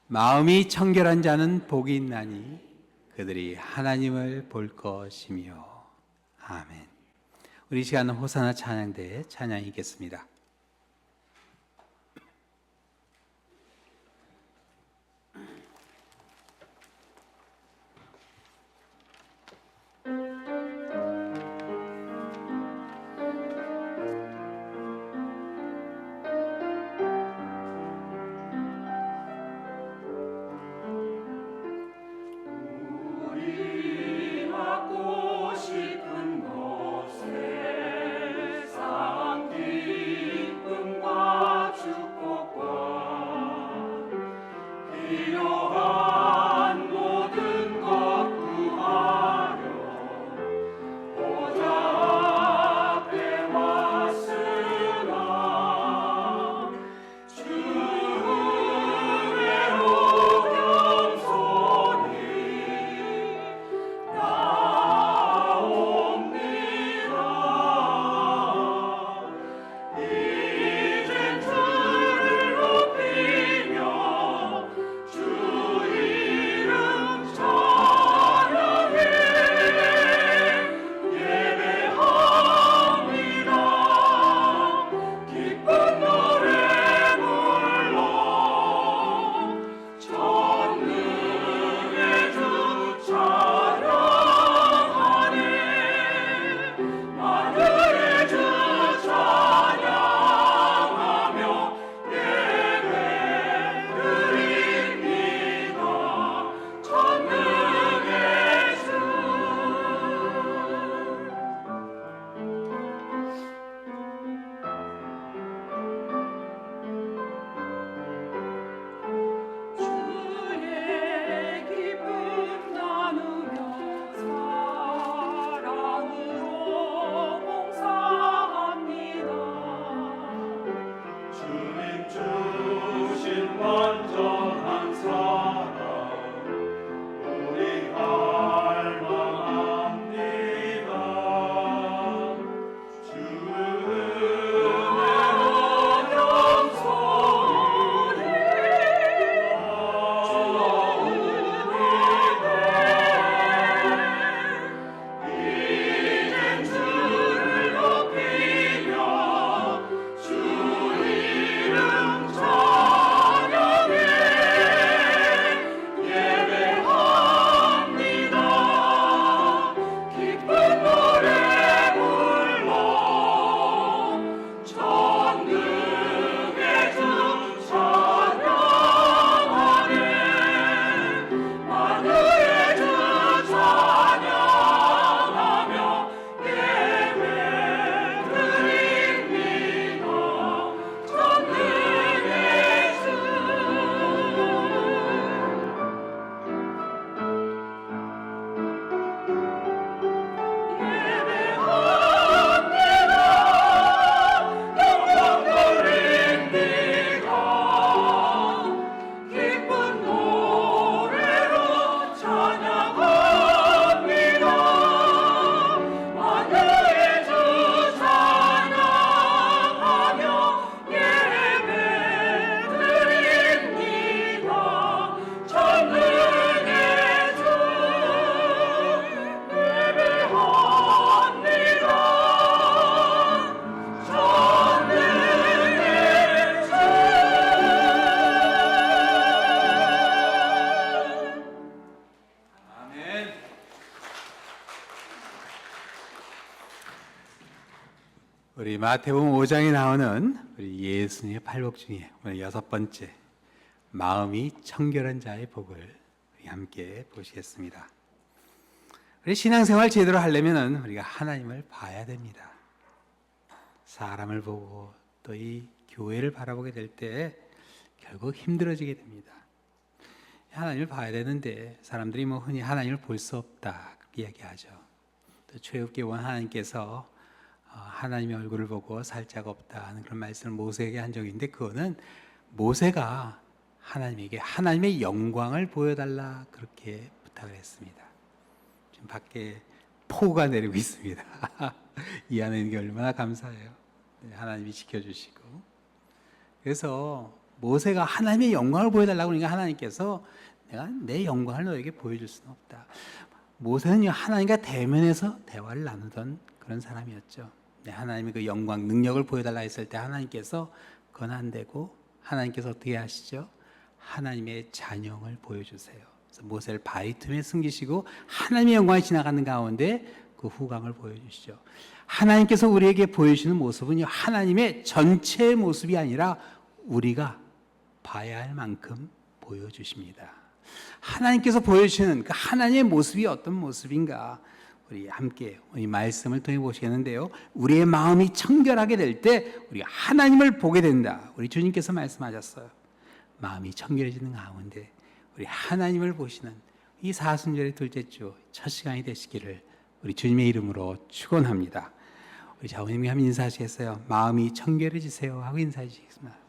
마음이 청결한 자는 복이 있나니 그들이 하나님을 볼 것이며. 아멘. 우리 이 시간은 호사나 찬양대의 찬양이 있겠습니다. 우리 마태복음 5장에 나오는 우리 예수님의 팔복 중에 오늘 6번째, 마음이 청결한 자의 복을 우리 함께 보시겠습니다. 우리 신앙생활 제대로 하려면 우리가 하나님을 봐야 됩니다. 사람을 보고 또 이 교회를 바라보게 될 때 결국 힘들어지게 됩니다. 하나님을 봐야 되는데 사람들이 흔히 하나님을 볼 수 없다 그렇게 이야기하죠. 또 최욱기원 하나님께서 하나님의 얼굴을 보고 살 자가 없다 하는 그런 말씀을 모세에게 한 적이 있는데, 그거는 모세가 하나님에게 하나님의 영광을 보여달라 그렇게 부탁을 했습니다. 지금 밖에 폭우가 내리고 있습니다. 이 안에 있는 게 얼마나 감사해요. 하나님이 지켜주시고. 그래서 모세가 하나님의 영광을 보여달라고 그러니까 하나님께서 내가 내 영광을 너에게 보여줄 수는 없다. 모세는 하나님과 대면에서 대화를 나누던 그런 사람이었죠. 하나님이 그 영광, 능력을 보여달라 했을 때 하나님께서 그건 안 되고 하나님께서 어떻게 하시죠? 하나님의 잔영을 보여주세요. 그래서 모세를 바위 틈에 숨기시고 하나님의 영광이 지나가는 가운데 그 후광을 보여주시죠. 하나님께서 우리에게 보여주시는 모습은요, 하나님의 전체의 모습이 아니라 우리가 봐야 할 만큼 보여주십니다. 하나님께서 보여주시는 그 하나님의 모습이 어떤 모습인가, 우리 함께 이 말씀을 통해 보시겠는데요, 우리의 마음이 청결하게 될 때 우리가 하나님을 보게 된다. 우리 주님께서 말씀하셨어요. 마음이 청결해지는 가운데 우리 하나님을 보시는 이 사순절의 둘째 주 첫 시간이 되시기를 우리 주님의 이름으로 축원합니다. 우리 자원님이 한번 인사하시겠어요? 마음이 청결해지세요 하고 인사해 주시겠습니다.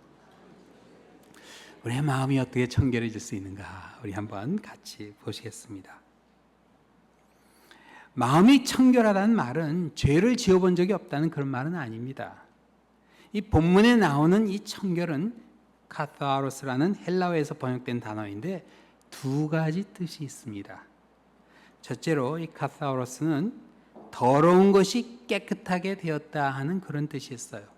우리의 마음이 어떻게 청결해질 수 있는가, 우리 한번 같이 보시겠습니다. 마음이 청결하다는 말은 죄를 지어본 적이 없다는 그런 말은 아닙니다. 이 본문에 나오는 이 청결은 카타로스라는 헬라어에서 번역된 단어인데 두 가지 뜻이 있습니다. 첫째로 이 카타로스는 더러운 것이 깨끗하게 되었다 하는 그런 뜻이 있어요.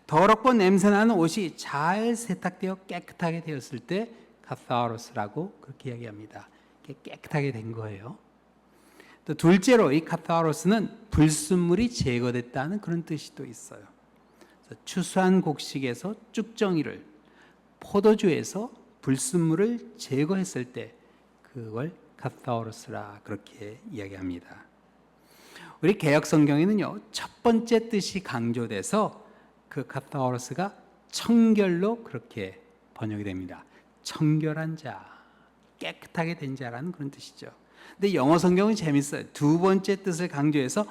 더럽고 냄새나는 옷이 잘 세탁되어 깨끗하게 되었을 때 카타로스라고 그렇게 이야기합니다. 깨끗하게 된 거예요. 또 둘째로 이 카타로스는 불순물이 제거됐다는 그런 뜻이 또 있어요. 추수한 곡식에서 쭉정이를, 포도주에서 불순물을 제거했을 때 그걸 카타로스라 그렇게 이야기합니다. 우리 개역 성경에는요, 첫 번째 뜻이 강조돼서 그 카타로스가 청결로 그렇게 번역이 됩니다. 청결한 자, 깨끗하게 된 자라는 그런 뜻이죠. 근데 영어 성경은 재밌어요. 두 번째 뜻을 강조해서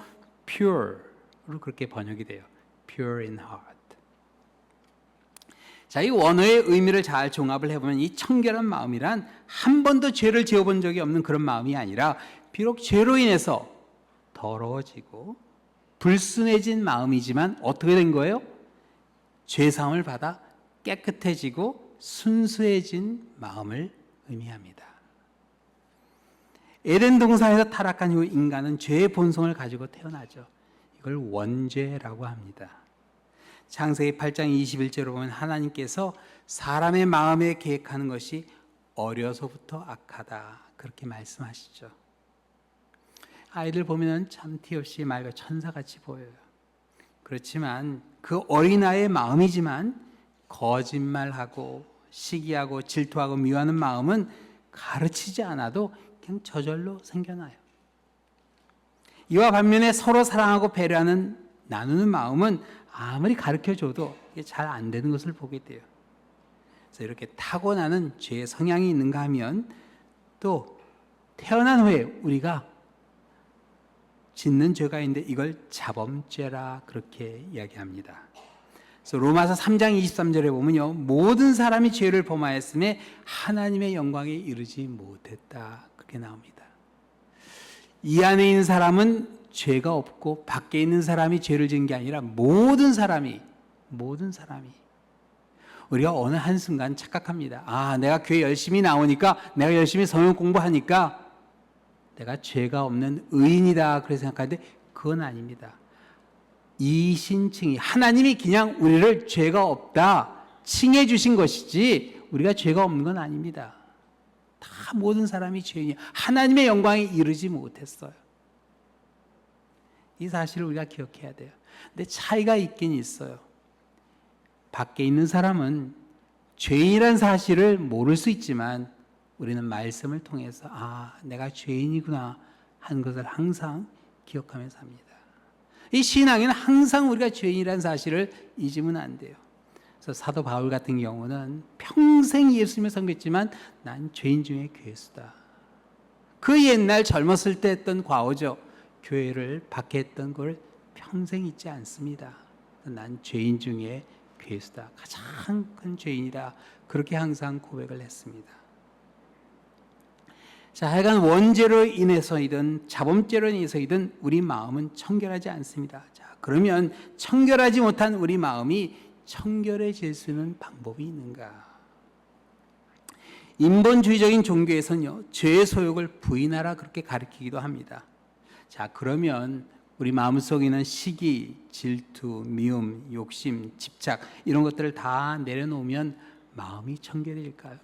pure로 그렇게 번역이 돼요. pure in heart. 자, 이 원어의 의미를 잘 종합을 해보면 이 청결한 마음이란 한 번도 죄를 지어본 적이 없는 그런 마음이 아니라 비록 죄로 인해서 더러워지고 불순해진 마음이지만 어떻게 된 거예요? 죄사함을 받아 깨끗해지고 순수해진 마음을 의미합니다. 에덴 동산에서 타락한 후 인간은 죄의 본성을 가지고 태어나죠. 이걸 원죄라고 합니다. 창세기 8장 21절로 보면 하나님께서 사람의 마음에 계획하는 것이 어려서부터 악하다 그렇게 말씀하시죠. 아이들 보면 참 티없이 맑아 천사같이 보여요. 그렇지만 그 어린아이의 마음이지만 거짓말하고 시기하고 질투하고 미워하는 마음은 가르치지 않아도 그냥 저절로 생겨나요. 이와 반면에 서로 사랑하고 배려하는 나누는 마음은 아무리 가르쳐줘도 이게 잘 안 되는 것을 보게 돼요. 그래서 이렇게 타고나는 죄의 성향이 있는가 하면 또 태어난 후에 우리가 짓는 죄가 있는데 이걸 자범죄라 그렇게 이야기합니다. 그래서 로마서 3장 23절에 보면요, 모든 사람이 죄를 범하였음에 하나님의 영광에 이르지 못했다 그렇게 나옵니다. 이 안에 있는 사람은 죄가 없고 밖에 있는 사람이 죄를 지은 게 아니라 모든 사람이 우리가 어느 한순간 착각합니다. 아, 내가 교회 열심히 나오니까, 내가 열심히 성경 공부하니까 내가 죄가 없는 의인이다 그렇게 생각하는데 그건 아닙니다. 이신칭이 하나님이 그냥 우리를 죄가 없다 칭해 주신 것이지 우리가 죄가 없는 건 아닙니다. 다 모든 사람이 죄인이야. 하나님의 영광에 이르지 못했어요. 이 사실을 우리가 기억해야 돼요. 근데 차이가 있긴 있어요. 밖에 있는 사람은 죄인이라는 사실을 모를 수 있지만 우리는 말씀을 통해서 아, 내가 죄인이구나 하는 것을 항상 기억하면서 합니다. 이 신앙에는 항상 우리가 죄인이라는 사실을 잊으면 안 돼요. 그래서 사도 바울 같은 경우는 평생 예수님을 섬겼지만 난 죄인 중에 괴수다. 그 옛날 젊었을 때 했던 과오죠. 교회를 박해했던 걸 평생 잊지 않습니다. 난 죄인 중에 괴수다. 가장 큰 죄인이다. 그렇게 항상 고백을 했습니다. 자, 하여간 원죄로 인해서이든 자범죄로 인해서이든 우리 마음은 청결하지 않습니다. 자, 그러면 청결하지 못한 우리 마음이 청결해질 수 있는 방법이 있는가? 인본주의적인 종교에서는요, 죄의 소욕을 부인하라 그렇게 가르치기도 합니다. 자, 그러면 우리 마음속에 있는 시기, 질투, 미움, 욕심, 집착 이런 것들을 다 내려놓으면 마음이 청결일까요?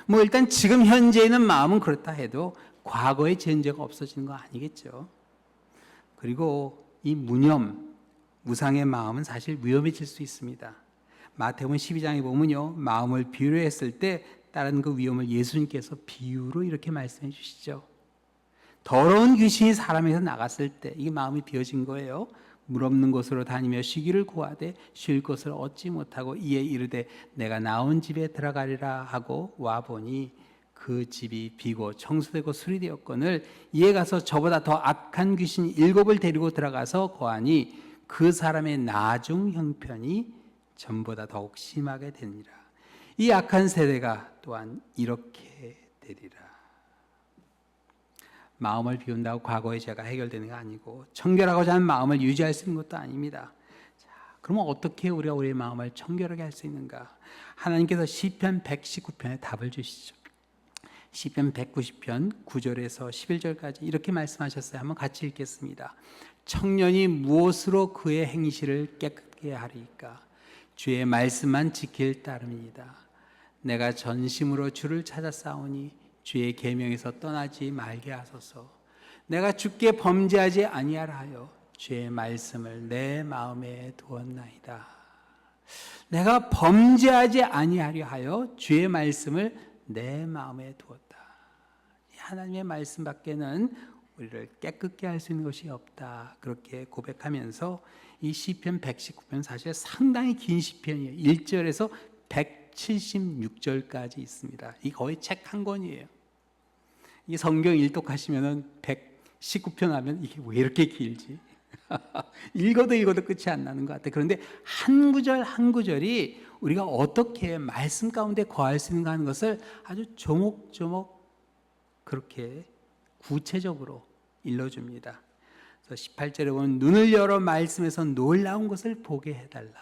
뭐 일단 지금 현재 있는 마음은 그렇다 해도 과거의 죄가 없어지는 거 아니겠죠. 그리고 이 무념, 무상의 마음은 사실 위험해질 수 있습니다. 마태복음 12장에 보면요, 마음을 비유로 했을 때 다른 그 위험을 예수님께서 비유로 이렇게 말씀해 주시죠. 더러운 귀신이 사람에서 나갔을 때 이게 마음이 비어진 거예요. 물 없는 곳으로 다니며 쉬기를 구하되 쉴 곳을 얻지 못하고 이에 이르되 내가 나온 집에 들어가리라 하고 와보니 그 집이 비고 청소되고 수리되었거늘 이에 가서 저보다 더 악한 귀신 7을 데리고 들어가서 거하니 그 사람의 나중 형편이 전보다 더욱 심하게 되니라. 이 악한 세대가 또한 이렇게 되리라. 마음을 비운다고 과거의 죄가 해결되는 게 아니고 청결하고자 하는 마음을 유지할 수 있는 것도 아닙니다. 자, 그러면 어떻게 우리가 우리의 마음을 청결하게 할 수 있는가? 하나님께서 시편 119편에 답을 주시죠. 시편 190편 9절에서 11절까지 이렇게 말씀하셨어요. 한번 같이 읽겠습니다. 청년이 무엇으로 그의 행실을 깨끗게 하리까? 주의 말씀만 지킬 따름이니이다. 내가 전심으로 주를 찾아 싸우니 주의 계명에서 떠나지 말게 하소서. 내가 주께 범죄하지 아니하라 하여 주의 말씀을 내 마음에 두었나이다. 내가 범죄하지 아니하려 하여 주의 말씀을 내 마음에 두었다. 하나님의 말씀 밖에는 우리를 깨끗게 할 수 있는 것이 없다. 그렇게 고백하면서 이 시편 119편 사실 상당히 긴 시편이에요. 1절에서 176절까지 있습니다. 이 거의 책 한 권이에요. 이 성경 일독하시면은 119편 하면 이게 왜 이렇게 길지? 읽어도 끝이 안 나는 것 같아요. 그런데 한 구절 한 구절이 우리가 어떻게 말씀 가운데 거할 수 있는가 하는 것을 아주 조목조목 그렇게 구체적으로 일러줍니다. 그래서 18절에 보면 눈을 열어 말씀에서 놀라운 것을 보게 해달라.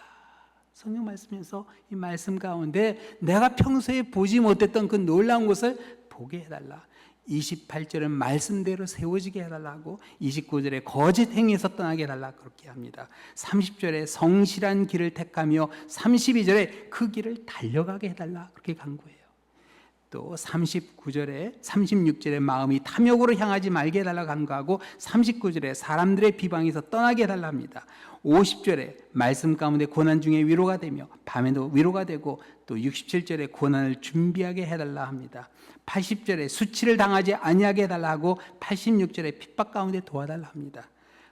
성경 말씀에서 이 말씀 가운데 내가 평소에 보지 못했던 그 놀라운 것을 보게 해달라. 28절은 말씀대로 세워지게 해달라고, 29절에 거짓 행위에서 떠나게 해달라 그렇게 합니다. 30절에 성실한 길을 택하며 32절에 그 길을 달려가게 해달라 그렇게 간구해요. 또 39절에 36절에 마음이 탐욕으로 향하지 말게 해달라 간구하고 39절에 사람들의 비방에서 떠나게 해달라 합니다. 50절에 말씀 가운데 고난 중에 위로가 되며 밤에도 위로가 되고 또 67절에 고난을 준비하게 해달라 합니다. 80절에 수치를 당하지 아니하게 해달라 하고 86절에 핍박 가운데 도와달라 합니다.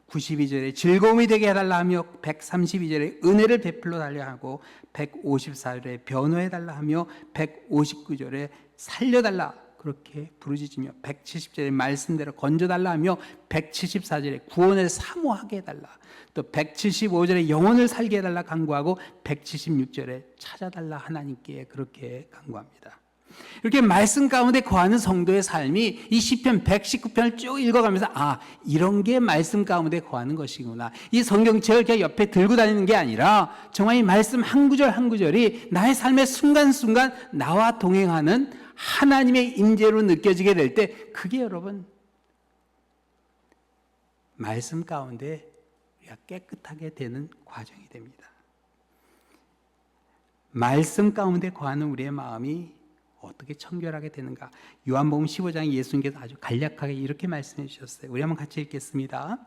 92절에 즐거움이 되게 해달라 하며 132절에 은혜를 베풀어 달라 하고 154절에 변호해 달라 하며 159절에 살려달라 그렇게 부르짖으며 170절에 말씀대로 건져달라 하며 174절에 구원을 사모하게 해달라, 또 175절에 영혼을 살게 해달라 간구하고 176절에 찾아달라 하나님께 그렇게 간구합니다. 이렇게 말씀 가운데 거하는 성도의 삶이 이 시편 119편을 쭉 읽어가면서 이런 게 말씀 가운데 거하는 것이구나. 이 성경책을 그냥 옆에 들고 다니는 게 아니라 정말 이 말씀 한 구절 한 구절이 나의 삶의 순간순간 나와 동행하는 하나님의 임재로 느껴지게 될 때 그게 여러분 말씀 가운데 우리가 깨끗하게 되는 과정이 됩니다. 말씀 가운데 거하는 우리의 마음이 어떻게 청결하게 되는가? 요한복음 15장에 예수님께서 아주 간략하게 이렇게 말씀해 주셨어요. 우리 한번 같이 읽겠습니다.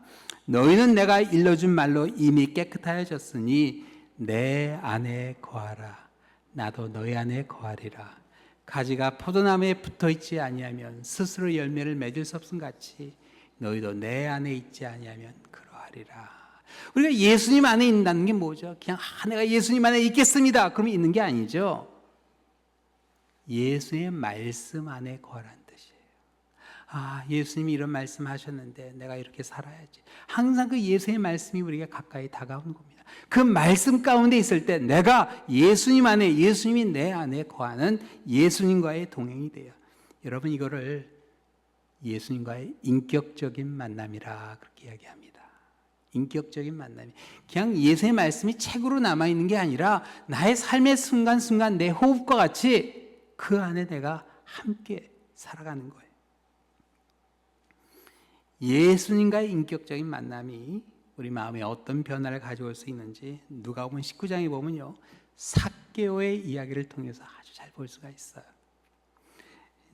너희는 내가 일러준 말로 이미 깨끗하여졌으니 내 안에 거하라. 나도 너희 안에 거하리라. 가지가 포도나무에 붙어있지 아니하면 스스로 열매를 맺을 수 없음 같이 너희도 내 안에 있지 아니하면 그러하리라. 우리가 예수님 안에 있다는 게 뭐죠? 그냥 내가 예수님 안에 있겠습니다. 그러면 있는 게 아니죠. 예수의 말씀 안에 거하라는 뜻이에요. 예수님이 이런 말씀 하셨는데 내가 이렇게 살아야지. 항상 그 예수의 말씀이 우리가 가까이 다가오는 겁니다. 그 말씀 가운데 있을 때 내가 예수님 안에, 예수님이 내 안에 거하는 예수님과의 동행이 돼요. 여러분 이거를 예수님과의 인격적인 만남이라 그렇게 이야기합니다. 인격적인 만남이 그냥 예수의 말씀이 책으로 남아있는 게 아니라 나의 삶의 순간순간 내 호흡과 같이 그 안에 내가 함께 살아가는 거예요. 예수님과의 인격적인 만남이 우리 마음에 어떤 변화를 가져올 수 있는지 누가복음 19장에 보면요, 삭개오의 이야기를 통해서 아주 잘 볼 수가 있어요.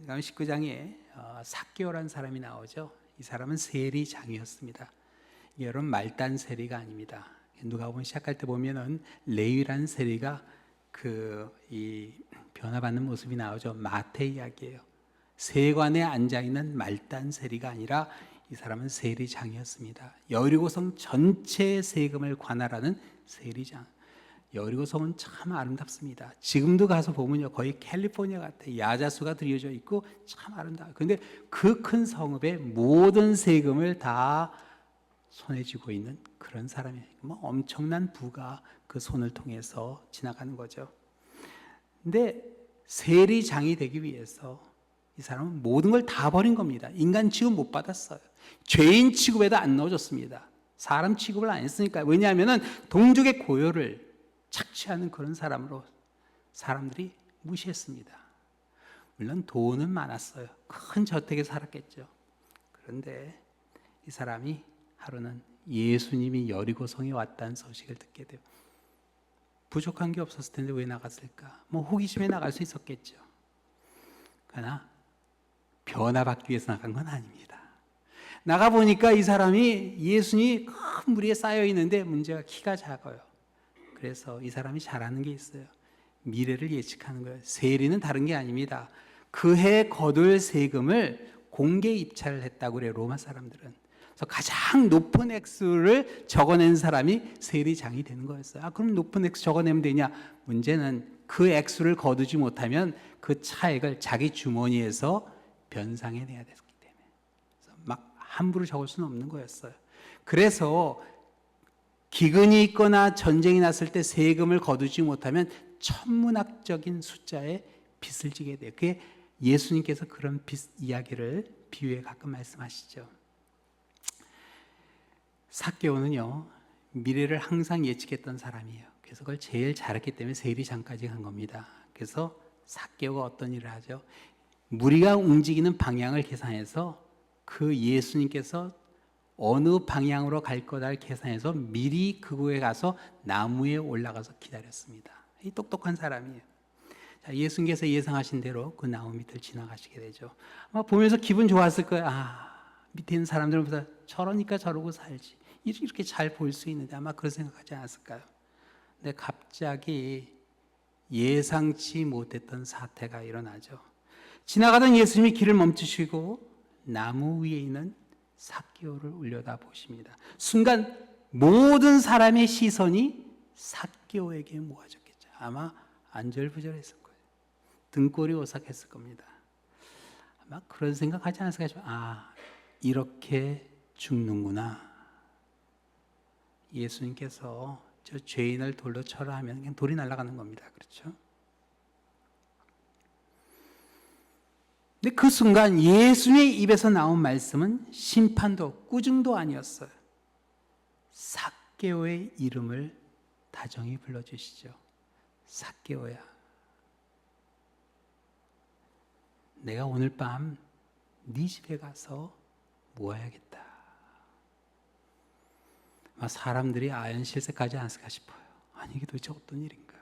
누가복음 19장에 삭개오라는 사람이 나오죠. 이 사람은 세리장이었습니다. 여러분, 말단 세리가 아닙니다. 누가복음 시작할 때 보면은 레위라는 세리가 이 변화받는 모습이 나오죠. 마태 이야기예요. 세관에 앉아 있는 말단 세리가 아니라 이 사람은 세리장이었습니다. 여리고성 전체 세금을 관할하는 세리장. 여리고성은 참 아름답습니다. 지금도 가서 보면요, 거의 캘리포니아 같아요. 야자수가 들여져 있고 참 아름다워요. 그런데 그 큰 성읍의 모든 세금을 다 손에 쥐고 있는 그런 사람이에요. 엄청난 부가 그 손을 통해서 지나가는 거죠. 근데 세리장이 되기 위해서 이 사람은 모든 걸 다 버린 겁니다. 인간 취급 못 받았어요. 죄인 취급에도 안 넣어줬습니다. 사람 취급을 안 했으니까. 왜냐하면 동족의 고요를 착취하는 그런 사람으로 사람들이 무시했습니다. 물론 돈은 많았어요. 큰 저택에 살았겠죠. 그런데 이 사람이 하루는 예수님이 여리고성에 왔다는 소식을 듣게 돼요. 부족한 게 없었을 텐데 왜 나갔을까? 호기심에 나갈 수 있었겠죠. 그러나 변화받기 위해서 나간 건 아닙니다. 나가보니까 이 사람이 예수님이 큰 무리에 쌓여 있는데 문제가 키가 작아요. 그래서 이 사람이 잘하는 게 있어요. 미래를 예측하는 거예요. 세리는 다른 게 아닙니다. 그해 거둘 세금을 공개 입찰을 했다고 그래요, 로마 사람들은. 그래서 가장 높은 액수를 적어낸 사람이 세리장이 되는 거였어요. 그럼 높은 액수 적어내면 되냐? 문제는 그 액수를 거두지 못하면 그 차액을 자기 주머니에서 변상해내야 됐기 때문에. 그래서 막 함부로 적을 수는 없는 거였어요. 그래서 기근이 있거나 전쟁이 났을 때 세금을 거두지 못하면 천문학적인 숫자의 빚을 지게 돼요. 그게 예수님께서 그런 빚 이야기를 비유에 가끔 말씀하시죠. 삭개오는요, 미래를 항상 예측했던 사람이에요. 그래서 그걸 제일 잘했기 때문에 세리장까지 간 겁니다. 그래서 삭개오가 어떤 일을 하죠? 무리가 움직이는 방향을 계산해서 그 예수님께서 어느 방향으로 갈 거다를 계산해서 미리 그곳에 가서 나무에 올라가서 기다렸습니다. 이 똑똑한 사람이에요. 자, 예수님께서 예상하신 대로 그 나무 밑을 지나가시게 되죠. 아마 보면서 기분 좋았을 거예요. 밑에 있는 사람들은 보다 저러니까 저러고 살지. 이렇게 잘 보일 수 있는데 아마 그런 생각하지 않았을까요? 근데 갑자기 예상치 못했던 사태가 일어나죠. 지나가던 예수님이 길을 멈추시고 나무 위에 있는 삭개오를 올려다 보십니다. 순간 모든 사람의 시선이 삭개오에게 모아졌겠죠. 아마 안절부절했을 거예요. 등골이 오싹했을 겁니다. 아마 그런 생각하지 않았을까요? 이렇게 죽는구나. 예수님께서 저 죄인을 돌로 쳐라 하면 그냥 돌이 날아가는 겁니다. 그렇죠? 근데 그 순간 예수님의 입에서 나온 말씀은 심판도 꾸중도 아니었어요. 삭개오의 이름을 다정히 불러주시죠. 삭개오야, 내가 오늘 밤 네 집에 가서 모아야겠다. 사람들이 아연실색하지 않았을까 싶어요. 이게 도대체 어떤 일인가?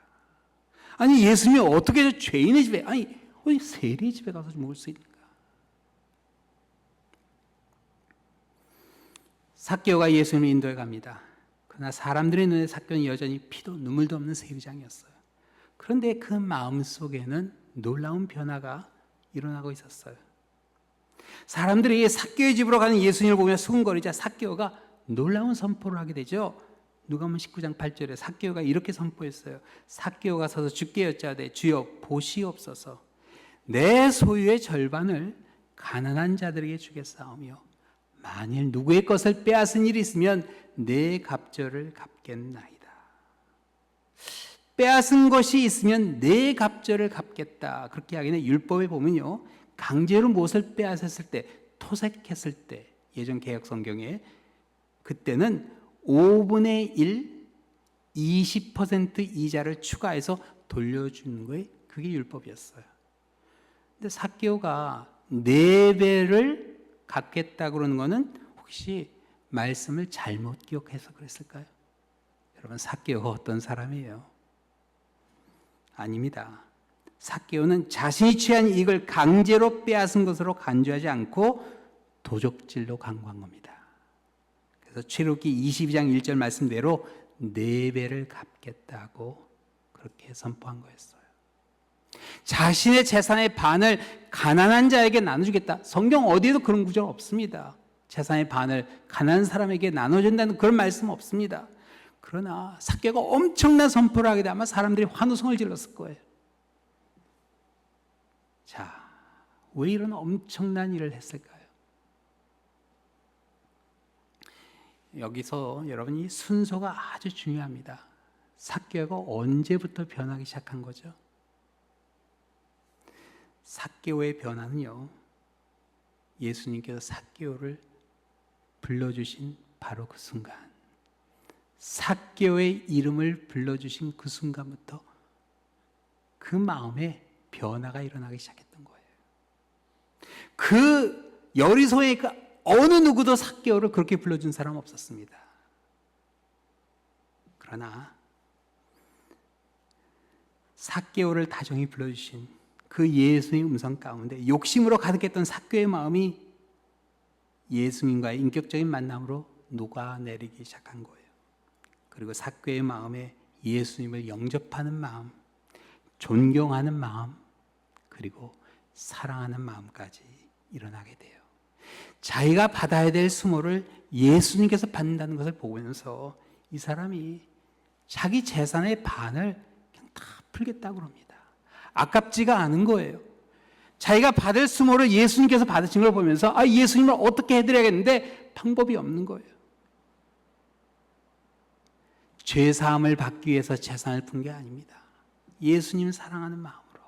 예수님이 어떻게 저 죄인의 집에, 어디 세리의 집에 가서 먹을 수 있는가? 삭개오가 예수님을 인도해 갑니다. 그러나 사람들의 눈에 삭개오는 여전히 피도 눈물도 없는 세리장이었어요. 그런데 그 마음 속에는 놀라운 변화가 일어나고 있었어요. 사람들이 삭개오의 집으로 가는 예수님을 보며 수군거리자 삭개오가 놀라운 선포를 하게 되죠. 누가복음 19장 8절에 삭개오가 이렇게 선포했어요. 삭개오가 서서 주께 여짜되 주여 보시옵소서, 내 소유의 절반을 가난한 자들에게 주겠사오며 만일 누구의 것을 빼앗은 일이 있으면 내 갑절을 갚겠나이다. 빼앗은 것이 있으면 내 갑절을 갚겠다. 그렇게 하기는 율법에 보면요, 강제로 무엇을 빼앗았을 때, 토색했을 때, 예전 개혁 성경에 그때는 5분의 1, 20% 이자를 추가해서 돌려주는 거에 그게 율법이었어요. 근데 삭개오가 4배를 갚겠다 그러는 거는 혹시 말씀을 잘못 기억해서 그랬을까요? 여러분, 삭개오가 어떤 사람이에요? 아닙니다. 삭개오는 자신이 취한 이익을 강제로 빼앗은 것으로 간주하지 않고 도적질로 강구한 겁니다. 그래서 출애굽기 22장 1절 말씀대로 4배를 갚겠다고 그렇게 선포한 거였어요. 자신의 재산의 반을 가난한 자에게 나눠주겠다. 성경 어디에도 그런 구절 없습니다. 재산의 반을 가난한 사람에게 나눠준다는 그런 말씀 없습니다. 그러나 삭개오가 엄청난 선포를 하게 되면 사람들이 환호성을 질렀을 거예요. 자, 왜 이런 엄청난 일을 했을까요? 여기서 여러분이 순서가 아주 중요합니다. 삭개오가 언제부터 변하기 시작한 거죠? 삭개오의 변화는요, 예수님께서 삭개오를 불러주신 바로 그 순간, 삭개오의 이름을 불러주신 그 순간부터 그 마음에 변화가 일어나기 시작했던 거예요. 그 여리소의 그 어느 누구도 삭개오를 그렇게 불러준 사람 없었습니다. 그러나 삭개오를 다정히 불러주신 그 예수의 음성 가운데 욕심으로 가득했던 삭개오의 마음이 예수님과의 인격적인 만남으로 녹아내리기 시작한 거예요. 그리고 삭개오의 마음에 예수님을 영접하는 마음, 존경하는 마음, 그리고 사랑하는 마음까지 일어나게 돼요. 자기가 받아야 될 수모를 예수님께서 받는다는 것을 보면서 이 사람이 자기 재산의 반을 그냥 다 풀겠다고 합니다. 아깝지가 않은 거예요. 자기가 받을 수모를 예수님께서 받으신 걸 보면서 예수님을 어떻게 해드려야겠는데 방법이 없는 거예요. 죄사함을 받기 위해서 재산을 푼 게 아닙니다. 예수님을 사랑하는 마음으로.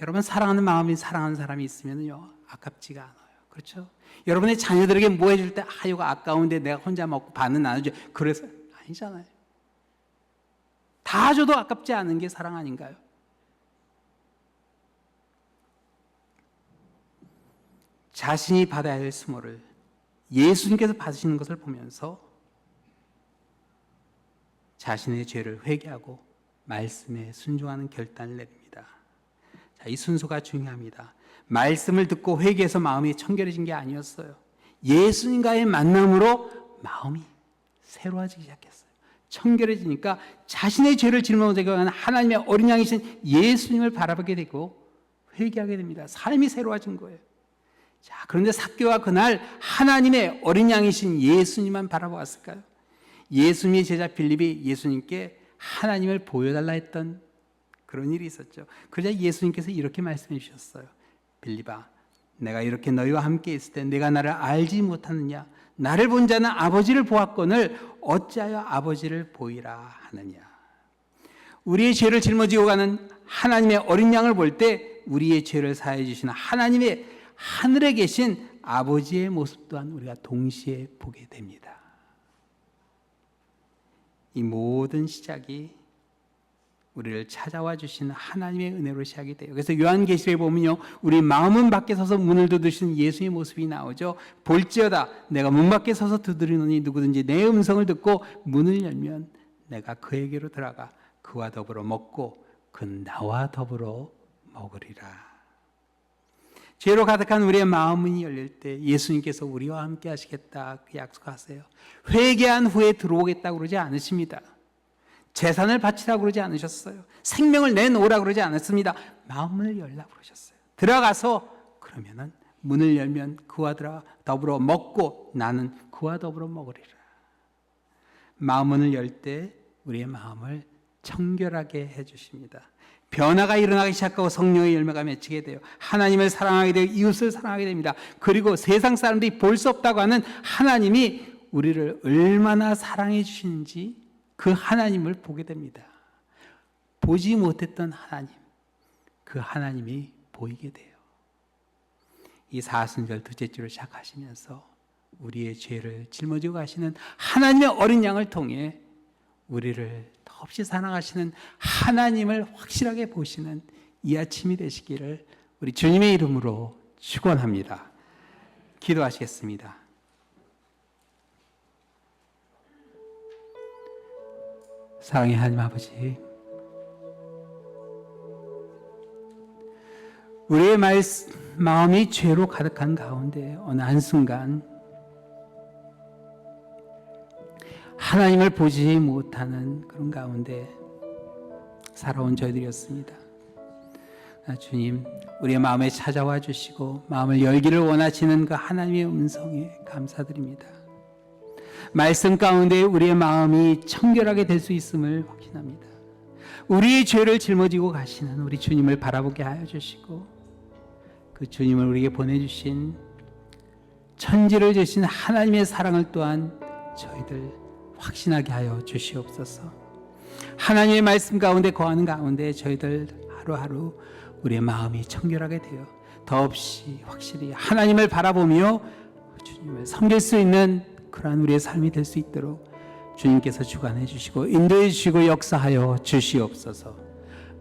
여러분, 사랑하는 마음이 사랑하는 사람이 있으면요 아깝지가 않아요. 그렇죠? 여러분의 자녀들에게 뭐 해줄 때 이거 아까운데 내가 혼자 먹고 반은 나눠줘. 그래서 아니잖아요. 다 줘도 아깝지 않은 게 사랑 아닌가요? 자신이 받아야 할 수모를 예수님께서 받으시는 것을 보면서 자신의 죄를 회개하고 말씀에 순종하는 결단을 내립니다. 자, 이 순서가 중요합니다. 말씀을 듣고 회개해서 마음이 청결해진 게 아니었어요. 예수님과의 만남으로 마음이 새로워지기 시작했어요. 청결해지니까 자신의 죄를 짊어지고 가는 하나님의 어린 양이신 예수님을 바라보게 되고 회개하게 됩니다. 삶이 새로워진 거예요. 자, 그런데 삭개오가 그날 하나님의 어린 양이신 예수님만 바라보았을까요? 예수님의 제자 빌립이 예수님께 하나님을 보여달라 했던 그런 일이 있었죠. 그러자 예수님께서 이렇게 말씀해 주셨어요. 빌립아, 내가 이렇게 너희와 함께 있을 때 내가 나를 알지 못하느냐? 나를 본 자는 아버지를 보았거늘 어찌하여 아버지를 보이라 하느냐? 우리의 죄를 짊어지고 가는 하나님의 어린 양을 볼 때 우리의 죄를 사해 주시는 하나님의 하늘에 계신 아버지의 모습 또한 우리가 동시에 보게 됩니다. 이 모든 시작이 우리를 찾아와 주시는 하나님의 은혜로 시작이 돼요. 그래서 요한계시록에 보면요, 우리 마음문 밖에 서서 문을 두드리시는 예수의 모습이 나오죠. 볼지어다 내가 문 밖에 서서 두드리노니 누구든지 내 음성을 듣고 문을 열면 내가 그에게로 들어가 그와 더불어 먹고 그 나와 더불어 먹으리라. 죄로 가득한 우리의 마음문이 열릴 때 예수님께서 우리와 함께 하시겠다 그 약속하세요. 회개한 후에 들어오겠다고 그러지 않으십니다. 재산을 바치라고 그러지 않으셨어요. 생명을 내놓으라고 그러지 않았습니다. 마음문을 열라고 그러셨어요. 들어가서 그러면은 문을 열면 그와 더불어 먹고 나는 그와 더불어 먹으리라. 마음문을 열 때 우리의 마음을 청결하게 해주십니다. 변화가 일어나기 시작하고 성령의 열매가 맺히게 돼요. 하나님을 사랑하게 되고 이웃을 사랑하게 됩니다. 그리고 세상 사람들이 볼 수 없다고 하는 하나님이 우리를 얼마나 사랑해 주시는지 그 하나님을 보게 됩니다. 보지 못했던 하나님, 그 하나님이 보이게 돼요. 이 사순절 둘째 주를 시작하시면서 우리의 죄를 짊어지고 가시는 하나님의 어린 양을 통해 우리를 더없이 사랑하시는 하나님을 확실하게 보시는 이 아침이 되시기를 우리 주님의 이름으로 축원합니다. 기도하시겠습니다. 사랑의 하나님 아버지, 우리의 마음이 죄로 가득한 가운데 어느 한순간 하나님을 보지 못하는 그런 가운데 살아온 저희들이었습니다. 주님, 우리의 마음에 찾아와 주시고 마음을 열기를 원하시는 그 하나님의 음성에 감사드립니다. 말씀 가운데 우리의 마음이 청결하게 될 수 있음을 확신합니다. 우리의 죄를 짊어지고 가시는 우리 주님을 바라보게 하여 주시고 그 주님을 우리에게 보내주신 천지를 주신 하나님의 사랑을 또한 저희들 확신하게 하여 주시옵소서. 하나님의 말씀 가운데 거하는 가운데 저희들 하루하루 우리의 마음이 청결하게 되어 더없이 확실히 하나님을 바라보며 주님을 섬길 수 있는 그러한 우리의 삶이 될 수 있도록 주님께서 주관해 주시고 인도해 주시고 역사하여 주시옵소서.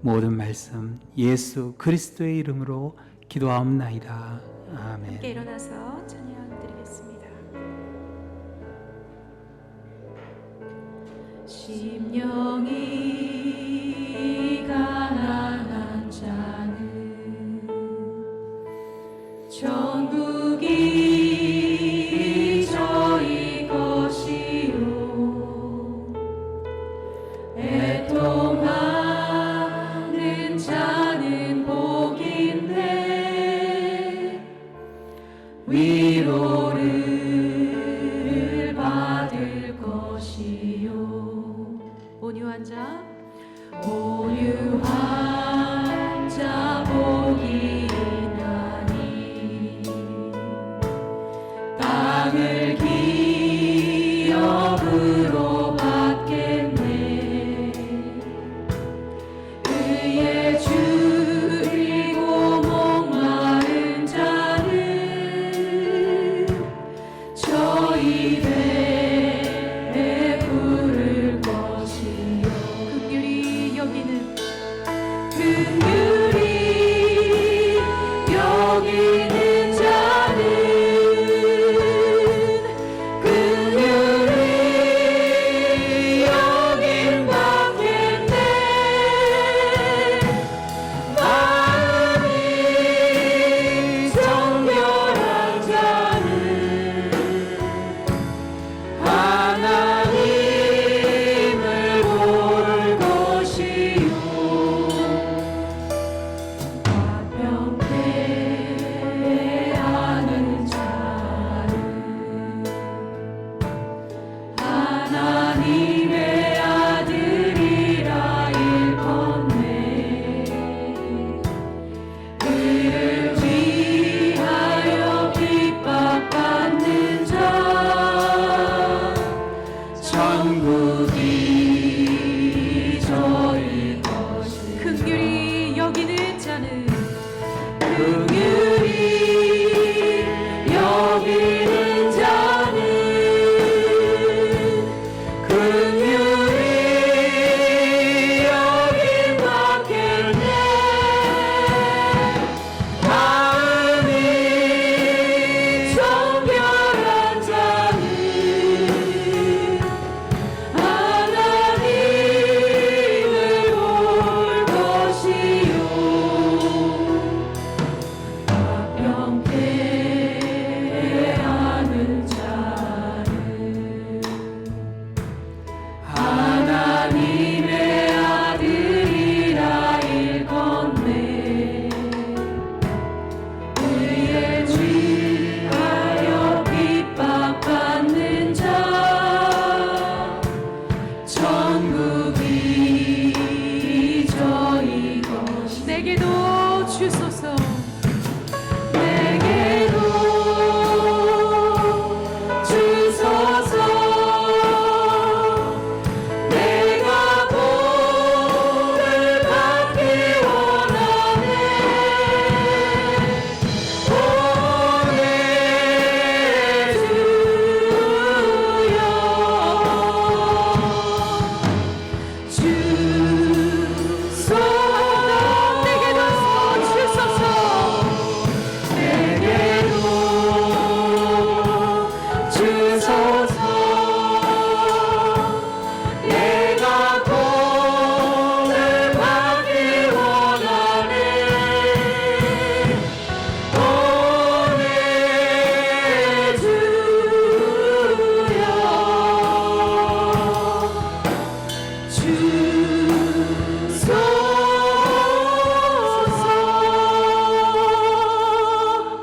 모든 말씀 예수 그리스도의 이름으로 기도하옵나이다. 아멘. 함께 일어나서 찬양 드리겠습니다. 심령이 가난한 자는 천국이 저희 것이요 애통하는 자는 복인데 위로를 받을 것이요 온유한 자 복이 있나니 땅을 기업으로 받겠네. 의에 줄이고 목마른 자는 저희 배에 부를 것이요 긍휼히 여기는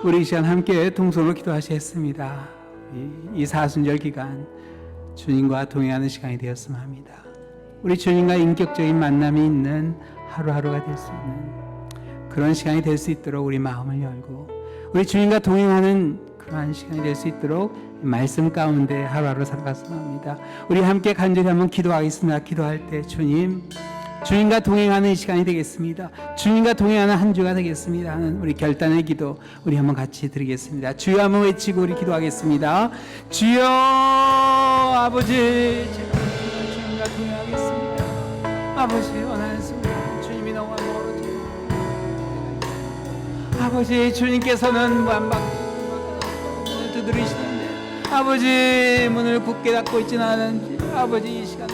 우리 이 시간 함께 동성으로 기도하시겠습니다. 이 사순절 기간 주님과 동행하는 시간이 되었으면 합니다. 우리 주님과 인격적인 만남이 있는 하루하루가 될 수 있는 그런 시간이 될 수 있도록 우리 마음을 열고 우리 주님과 동행하는 그러한 시간이 될 수 있도록 말씀 가운데 하루하루 살아갔으면 합니다. 우리 함께 간절히 한번 기도하겠습니다. 기도할 때 주님과 동행하는 시간이 되겠습니다. 주님과 동행하는 한 주가 되겠습니다 하는 우리 결단의 기도 우리 한번 같이 드리겠습니다. 주여 한번 외치고 우리 기도하겠습니다. 주여 아버지 제가 주님과 동행하겠습니다. 아버지 원하는 순간 주님이 너무 멀어지고 아버지 주님께서는 문을 두드리시는데 아버지 문을 굳게 닫고 있지는 않은지 아버지 이 시간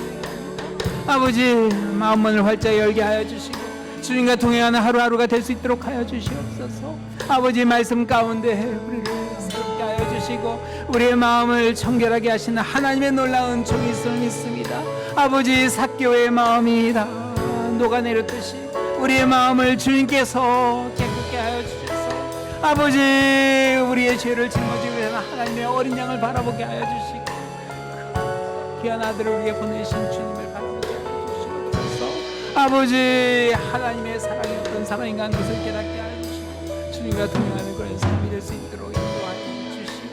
아버지 마음문을 활짝 열게 하여 주시고 주님과 동행하는 하루하루가 될 수 있도록 하여 주시옵소서. 아버지 말씀 가운데 우리를 새롭게 하여 주시고 우리의 마음을 청결하게 하시는 하나님의 놀라운 종이 있음을 믿습니다. 아버지 삭개오의 마음이 다 녹아내렸듯이 우리의 마음을 주님께서 깨끗게 하여 주셔서 아버지 우리의 죄를 짊어지고 있는 하나님의 어린 양을 바라보게 하여 주시고 귀한 아들을 위해 보내신 주님을 바라보게 하여 주시옵소서. 아버지 하나님의 사랑이 어떤 사랑인가 하는 것을 깨닫게 하여 주시고 주님과 동행하는 그런 삶이 될 수 있도록 인도하여 주시옵소서.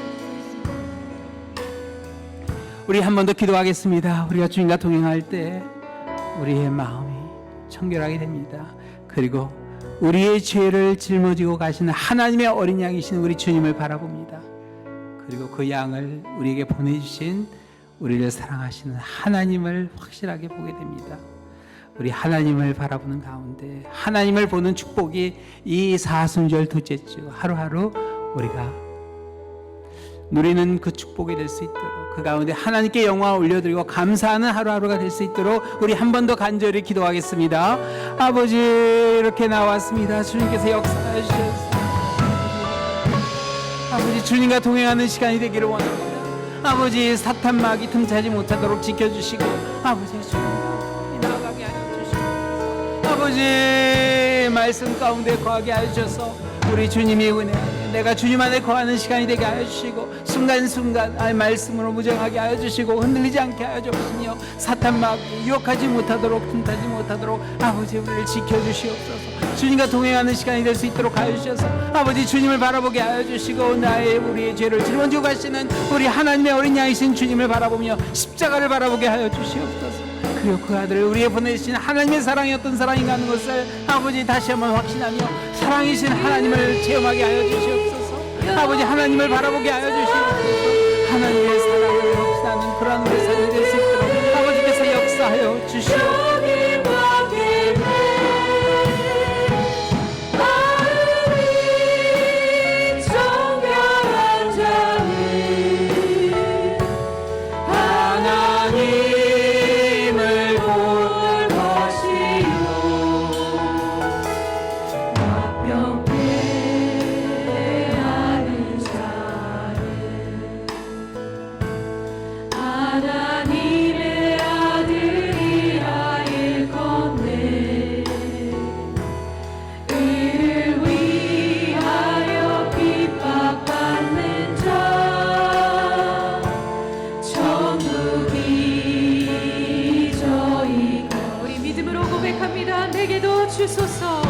우리 한 번 더 기도하겠습니다. 우리가 주님과 동행할 때 우리의 마음이 청결하게 됩니다. 그리고 우리의 죄를 짊어지고 가시는 하나님의 어린 양이신 우리 주님을 바라봅니다. 그리고 그 양을 우리에게 보내주신 우리를 사랑하시는 하나님을 확실하게 보게 됩니다. 우리 하나님을 바라보는 가운데 하나님을 보는 축복이 이 사순절 둘째 주 하루하루 우리가 누리는 그 축복이 될 수 있도록 그 가운데 하나님께 영광을 올려드리고 감사하는 하루하루가 될 수 있도록 우리 한 번 더 간절히 기도하겠습니다. 아버지 이렇게 나왔습니다. 주님께서 역사해 주셨습니다. 아버지 주님과 동행하는 시간이 되기를 원합니다. 아버지 사탄 마귀 틈타지 못하도록 지켜주시고 아버지 주님과 나아가게 하여 주시고 아버지 말씀 가운데 거하게 하여 주셔서 우리 주님의 은혜 내가 주님 안에 거하는 시간이 되게 하여 주시고 순간순간 말씀으로 무정하게 하여 주시고 흔들리지 않게 하여 주시며 사탄 마귀 유혹하지 못하도록 틈타지 못하도록 아버지 우리를 지켜주시옵소서. 주님과 동행하는 시간이 될 수 있도록 하여 주셔서 아버지 주님을 바라보게 하여 주시고 우리의 죄를 짊어지고 가시는 우리 하나님의 어린 양이신 주님을 바라보며 십자가를 바라보게 하여 주시옵소서. 그리고 그 아들을 우리에 보내신 하나님의 사랑이 어떤 사랑인가 하는 것을 아버지 다시 한번 확신하며 사랑이신 하나님을 체험하게 하여 주시옵소서. 아버지 하나님을 바라보게 하여 주시옵소서. 하나님의 사랑을 확신하는 그런 우리 삶이 될 수 있도록 아버지께서 역사하여 주시옵소서. 하나님의 아들이라 일컫네 의를 위하여 핍박받는 자 천국이 저희가 우리 믿음으로 고백합니다. 내게도 주소서